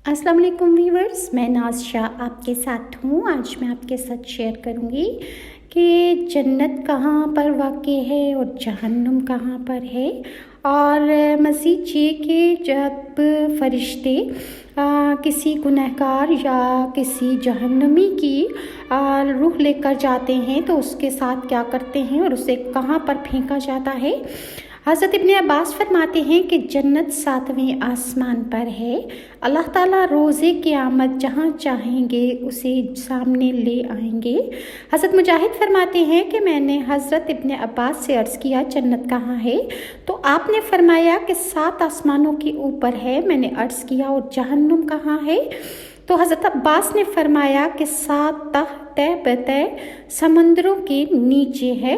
अस्सलाम वालेकुम व्यूवर्स, मैं नाज शाह आपके साथ हूँ। आज मैं आपके साथ शेयर करूँगी कि जन्नत कहाँ पर वाक़ई है और जहन्नुम कहाँ पर है। और मज़ीद ये कि जब फ़रिश्ते किसी गुनहगार या किसी जहन्नमी की रूह लेकर जाते हैं तो उसके साथ क्या करते हैं और उसे कहाँ पर फेंका जाता है। हज़रत इब्न अब्बास फरमाते हैं कि जन्नत 7वें आसमान पर है। अल्लाह ताला रोज़े क़यामत जहाँ चाहेंगे उसे सामने ले आएंगे। हज़रत मुजाहिद फरमाते हैं कि मैंने हज़रत इब्न अब्बास से अर्ज़ किया जन्नत कहाँ है, तो आपने फरमाया कि 7 आसमानों के ऊपर है। मैंने अर्ज़ किया और जहन्नुम कहाँ है, तो हज़रत अब्बास ने फरमाया कि 7 तह समंदरों के नीचे है।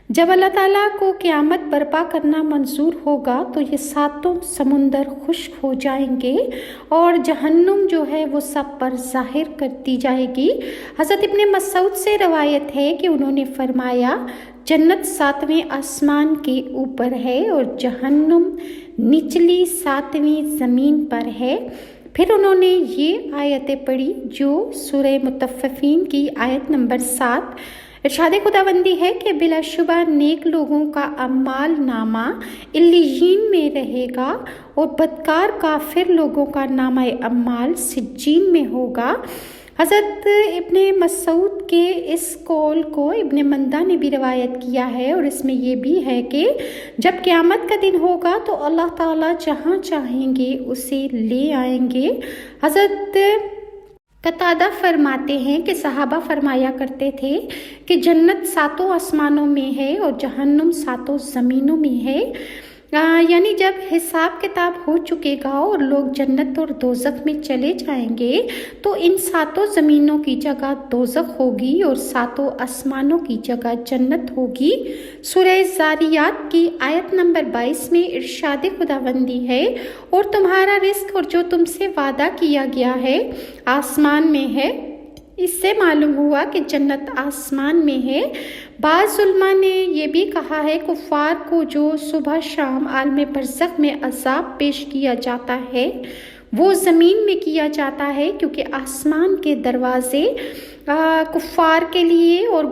जब अल्लाह ताला को क़यामत बर्पा करना मंजूर होगा तो ये 7 समुंदर खुश्क हो जाएंगे और जहन्नुम जो है वो सब पर ज़ाहिर कर दी जाएगी। हज़रत इब्न मसऊद से रवायत है कि उन्होंने फरमाया जन्नत 7वें आसमान के ऊपर है और जहन्नुम निचली 7वीं ज़मीन पर है। फिर उन्होंने ये आयतें पढ़ी जो सूरह मुतफ़्फ़िफ़ीन की आयत नंबर 7। इरशाद खुदाबंदी है कि बिलाशुबा नेक लोगों का अमाल नामा इल्लीयीन में रहेगा और बदकार काफिर लोगों का नामा अमाल सिज्जीन में होगा। हज़रत इब्न मसऊद के इस कौल को इब्न मंदा ने भी रवायत किया है और इसमें यह भी है कि जब क़यामत का दिन होगा तो अल्लाह ताला जहाँ चाहेंगे उसे ले आएंगे। हज़रत कतादा फरमाते हैं कि सहाबा फरमाया करते थे कि जन्नत 7 आसमानों में है और जहन्नुम 7 ज़मीनों में है। यानी जब हिसाब किताब हो चुकेगा और लोग जन्नत और दोज़ख में चले जाएंगे तो इन 7 ज़मीनों की जगह दोज़ख होगी और 7 आसमानों की जगह जन्नत होगी। सूरह ज़ारियात की आयत नंबर 22 में इरशाद खुदाबंदी है और तुम्हारा रिस्क और जो तुमसे वादा किया गया है आसमान में है। इससे मालूम हुआ कि जन्नत आसमान में है। बाज़ उलमा ने यह भी कहा है कुफ़ार को जो सुबह शाम आलम बरज़ख में अज़ाब पेश किया जाता है वो ज़मीन में किया जाता है, क्योंकि आसमान के दरवाज़े कुफ़ार के लिए और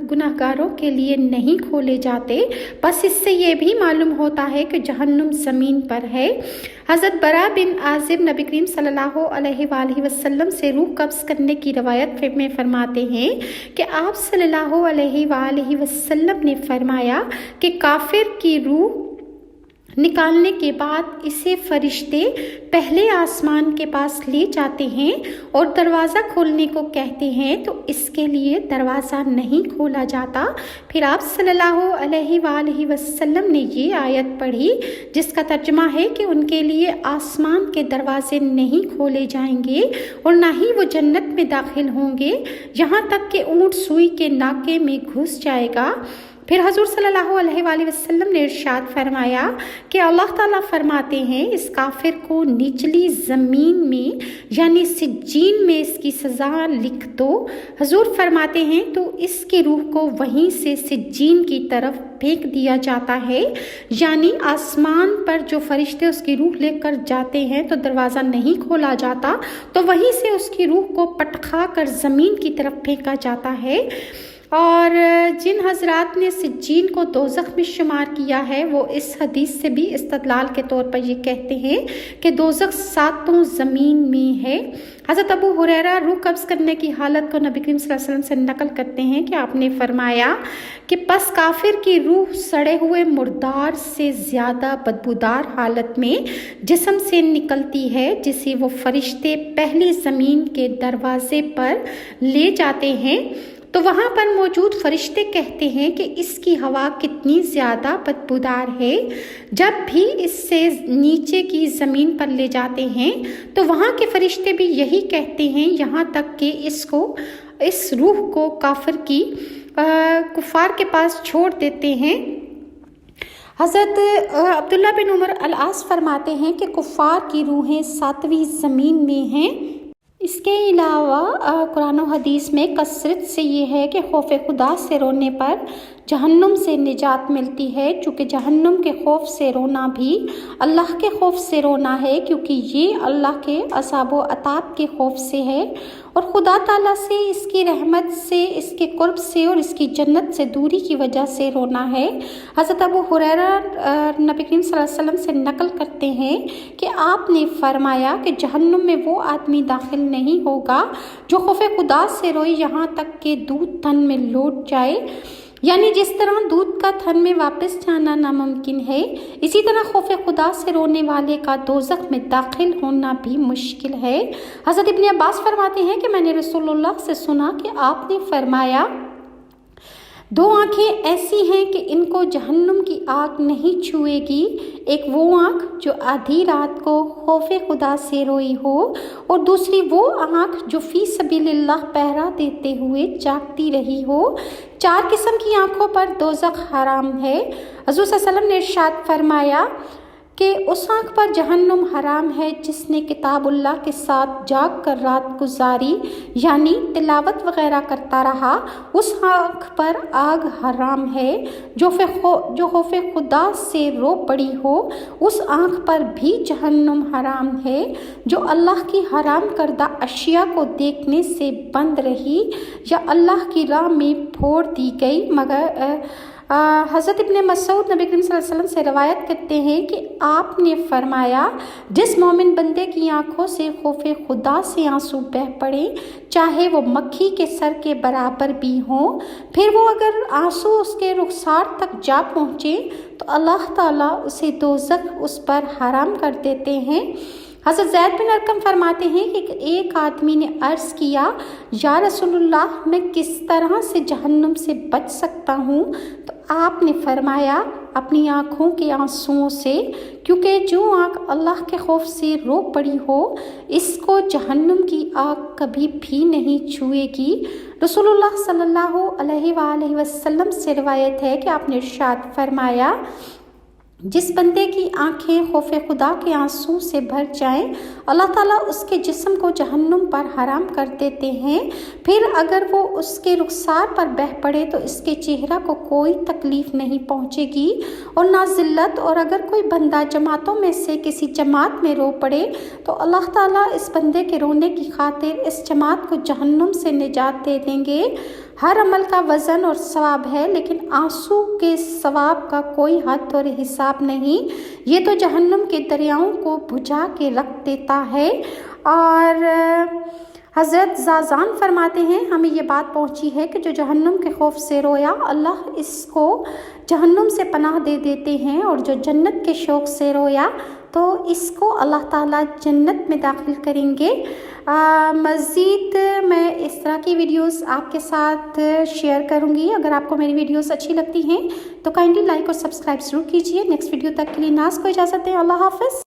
गुनाहगारों के लिए नहीं खोले जाते। बस इससे ये भी मालूम होता है कि जहन्नुम ज़मीन पर है। हज़रत बरा बिन आज़िब नबी करीम सल्लल्लाहु अलैहि वसल्लम से रूह कब्ज़ करने की रवायत में फरमाते हैं कि आप सल्लल्लाहु अलैहि वसल्लम ने फरमाया कि काफिर की रूह निकालने के बाद इसे फरिश्ते पहले आसमान के पास ले जाते हैं और दरवाज़ा खोलने को कहते हैं तो इसके लिए दरवाज़ा नहीं खोला जाता। फिर आप सल्लल्लाहु अलैहि वसल्लम ने ये आयत पढ़ी जिसका तर्जुमा है कि उनके लिए आसमान के दरवाजे नहीं खोले जाएंगे और ना ही वो जन्नत में दाखिल होंगे यहाँ तक कि ऊँट सुई के नाके में घुस जाएगा। फिर हजूर सल्लल्लाहु अलैहि वसल्लम ने इरशाद फरमाया कि अल्लाह ताला फरमाते हैं इस काफिर को निचली ज़मीन में यानी सिज्जीन में इसकी सज़ा लिख दो। हजूर फरमाते हैं तो इसकी रूह को वहीं से सिज्जीन की तरफ फेंक दिया जाता है, यानी आसमान पर जो फरिश्ते उसकी रूह लेकर जाते हैं तो दरवाज़ा नहीं खोला जाता, तो वहीं से उसकी रूह को पटखा कर ज़मीन की तरफ फेंका जाता है। और जिन हजरात ने सिज्जीन को दोज़ख में शुमार किया है वो इस हदीस से भी इस्तदलाल के तौर पर ये कहते हैं कि दोज़ख 7 ज़मीन में है। हज़रत अबू हुरैरा रूह कब्ज़ करने की हालत को नबी करीम सल्लल्लाहु अलैहि वसल्लम से नकल करते हैं कि आपने फरमाया कि बस काफिर की रूह सड़े हुए मुर्दार से ज़्यादा बदबूदार हालत में जिस्म से निकलती है, जिसे वो फरिश्ते पहली ज़मीन के दरवाजे पर ले जाते हैं तो वहाँ पर मौजूद फरिश्ते कहते हैं कि इसकी हवा कितनी ज़्यादा बदबूदार है। जब भी इससे नीचे की ज़मीन पर ले जाते हैं तो वहाँ के फरिश्ते भी यही कहते हैं, यहाँ तक कि इस रूह को काफिर की कुफार के पास छोड़ देते हैं। हज़रत अब्दुल्ला बिन उमर अल-आस फरमाते हैं कि कुफार की रूहें 7वीं ज़मीन में हैं। इसके अलावा कुरान और हदीस में कसरत से ये है कि खौफ खुदा से रोने पर جہنم سے نجات ملتی ہے، چونکہ جہنم کے خوف سے رونا بھی اللہ کے خوف سے رونا ہے، کیونکہ یہ اللہ کے عذاب و عطاب کے خوف سے ہے، اور خدا تعالیٰ سے، اس کی رحمت سے، اس کے قرب سے اور اس کی جنت سے دوری کی وجہ سے رونا ہے۔ حضرت ابو ہریرہ نبی کریم صلی اللہ علیہ وسلم سے نقل کرتے ہیں کہ آپ نے فرمایا کہ جہنم میں وہ آدمی داخل نہیں ہوگا جو خوف خدا سے روئے یہاں تک کہ دودھ تن میں لوٹ جائے، یعنی جس طرح دودھ کا تھن میں واپس جانا ناممکن ہے، اسی طرح خوف خدا سے رونے والے کا دوزخ میں داخل ہونا بھی مشکل ہے۔ حضرت ابن عباس فرماتے ہیں کہ میں نے رسول اللہ سے سنا کہ آپ نے فرمایا، دو آنکھیں ایسی ہیں کہ ان کو جہنم کی آگ نہیں چھوئے گی، ایک وہ آنکھ جو آدھی رات کو خوف خدا سے روئی ہو، اور دوسری وہ آنکھ جو فی سبیل اللہ پہرا دیتے ہوئے جاگتی رہی ہو۔ 4 قسم کی آنکھوں پر دوزخ حرام ہے۔ حضور صلی اللہ علیہ وسلم نے ارشاد فرمایا کہ اس آنکھ پر جہنم حرام ہے جس نے کتاب اللہ کے ساتھ جاگ کر رات گزاری، یعنی تلاوت وغیرہ کرتا رہا، اس آنکھ پر آگ حرام ہے۔ جو خوف خدا سے رو پڑی ہو، اس آنکھ پر بھی جہنم حرام ہے۔ جو اللہ کی حرام کردہ اشیاء کو دیکھنے سے بند رہی یا اللہ کی راہ میں پھوڑ دی گئی، مگر حضرت ابن مسعود نبی کریم صلی اللہ علیہ وسلم سے روایت کرتے ہیں کہ آپ نے فرمایا، جس مومن بندے کی آنکھوں سے خوف خدا سے آنسو بہہ پڑے، چاہے وہ مکھی کے سر کے برابر بھی ہوں، پھر وہ اگر آنسو اس کے رخسار تک جا پہنچے تو اللہ تعالیٰ اسے دوزخ اس پر حرام کر دیتے ہیں۔ حضرت زید بن ارقم فرماتے ہیں کہ ایک آدمی نے عرض کیا، یا رسول اللہ، میں کس طرح سے جہنم سے بچ سکتا ہوں؟ تو آپ نے فرمایا، اپنی آنکھوں کے آنسوؤں سے، کیونکہ جو آنکھ اللہ کے خوف سے رو پڑی ہو، اس کو جہنم کی آگ کبھی بھی نہیں چھوئے گی۔ رسول اللہ صلی اللہ علیہ وآلہ وسلم سے روایت ہے کہ آپ نے ارشاد فرمایا، جس بندے کی آنکھیں خوف خدا کے آنسو سے بھر جائیں، اللہ تعالیٰ اس کے جسم کو جہنم پر حرام کر دیتے ہیں، پھر اگر وہ اس کے رخسار پر بہہ پڑے تو اس کے چہرہ کو کوئی تکلیف نہیں پہنچے گی اور نہ ذلت، اور اگر کوئی بندہ جماعتوں میں سے کسی جماعت میں رو پڑے تو اللہ تعالیٰ اس بندے کے رونے کی خاطر اس جماعت کو جہنم سے نجات دے دیں گے۔ ہر عمل کا وزن اور ثواب ہے، لیکن آنسو کے ثواب کا کوئی حد اور حساب نہیں، یہ تو جہنم کے دریاؤں کو بجھا کے رکھ دیتا ہے۔ اور حضرت زازان فرماتے ہیں، ہمیں یہ بات پہنچی ہے کہ جو جہنم کے خوف سے رویا، اللہ اس کو جہنم سے پناہ دے دیتے ہیں، اور جو جنت کے شوق سے رویا تو اس کو اللہ تعالیٰ جنت میں داخل کریں گے۔ مزید میں اس طرح کی ویڈیوز آپ کے ساتھ شیئر کروں گی۔ اگر آپ کو میری ویڈیوز اچھی لگتی ہیں تو کائنڈلی لائک اور سبسکرائب ضرور کیجیے۔ نیکسٹ ویڈیو تک کے لیے ناز کو اجازت دیں۔ اللہ حافظ۔